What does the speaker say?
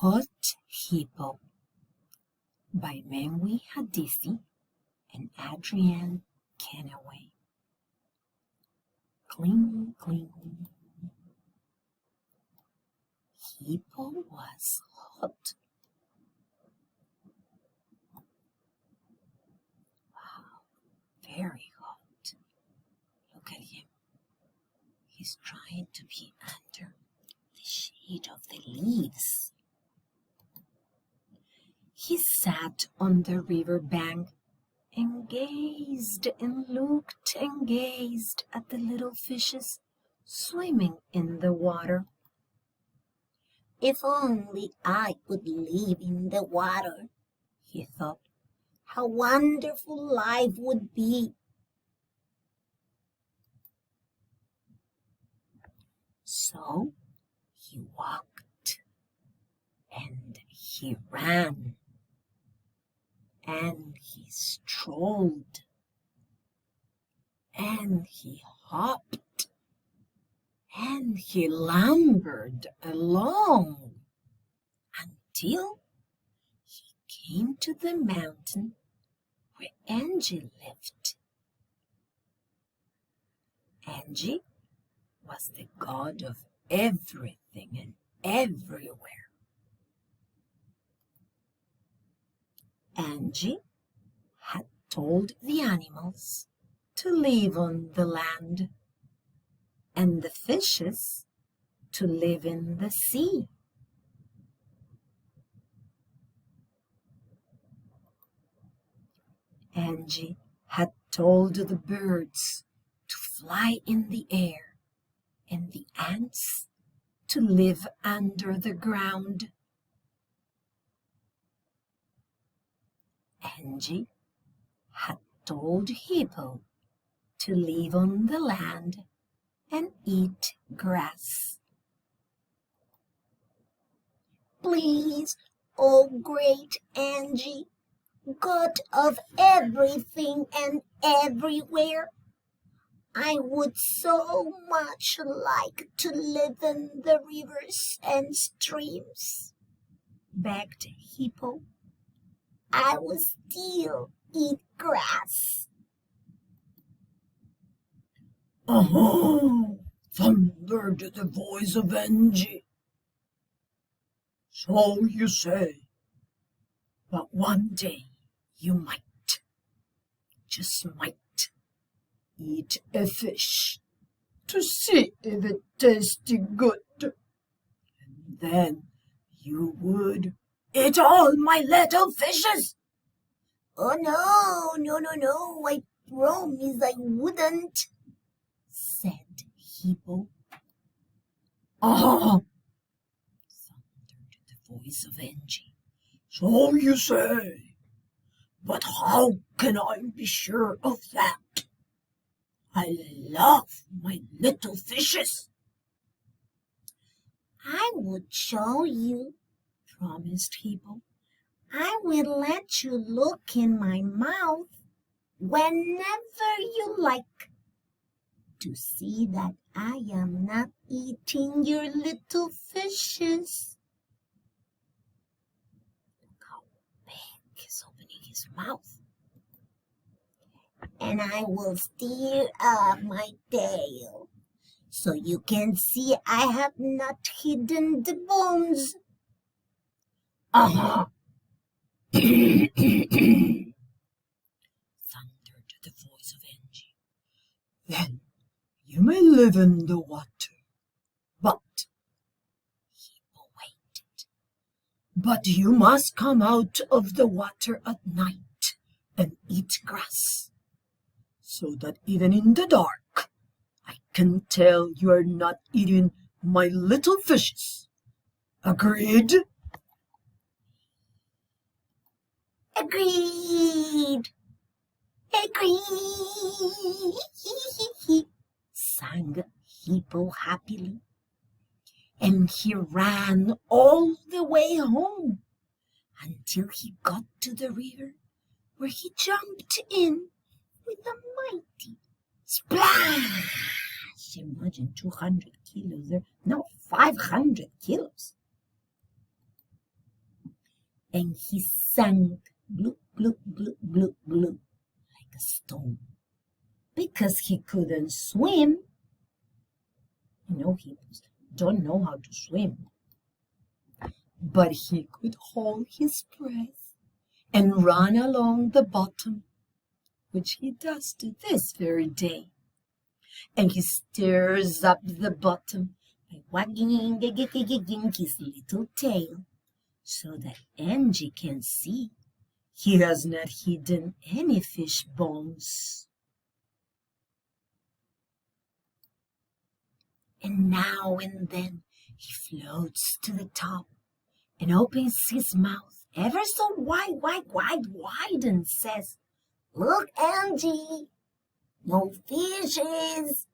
HIPPO by Mwenye, Hadithi, and Adrienne Kenaway. Cling, cling. HIPPO was hot. Wow, very hot. Look at him. He's trying to be under the shade of the leaves. He sat on the river bank and gazed and looked and gazed at the little fishes swimming in the water. If only I could live in the water, he thought. How wonderful life would be. So he walked and he ran and he strolled and he hopped and he lumbered along until he came to the mountain where Angie lived. Angie was the god of everything and everywhere. Angie had told the animals to live on the land and the fishes to live in the sea. Angie had told the birds to fly in the air and the ants to live under the ground. Angie had told HIPPO to live on the land and eat grass. Please, oh great Angie, God of everything and everywhere, I would so much like to live in the rivers and streams, begged HIPPO. I will still eat grass. "Aha!" thundered the voice of Angie. "So you say, but one day you might, just might, eat a fish to see if it tasted good. And then you would eat all my little fishes." Oh no, I promise I wouldn't, said HIPPO. "Ah!" thundered the voice of Angie. "So you say, but how can I be sure of that? I love my little fishes." I would show you, promised HIPPO. I will let you look in my mouth whenever you like to see that I am not eating your little fishes. Look how big he's opening his mouth. And I will steer up my tail so you can see I have not hidden the bones. "Aha!" thundered the voice of Angie. "Then you may live in the water, but," HIPPO waited, "but you must come out of the water at night and eat grass, so that even in the dark I can tell you are not eating my little fishes. Agreed?" Agreed. Sang HIPPO happily. And he ran all the way home until he got to the river, where he jumped in with a mighty splash. Imagine 200 kilos there. No, 500 kilos. and he sank bloop, bloop, bloop, bloop, bloop like a stone because he couldn't swim. He don't know how to swim. But he could hold his breath and run along the bottom, which he does to this very day. And he stirs up the bottom by wagging his little tail so that Angie can see he has not hidden any fish bones. And now and then he floats to the top and opens his mouth ever so wide, wide, wide, wide and says, Look, Angie, no fishes.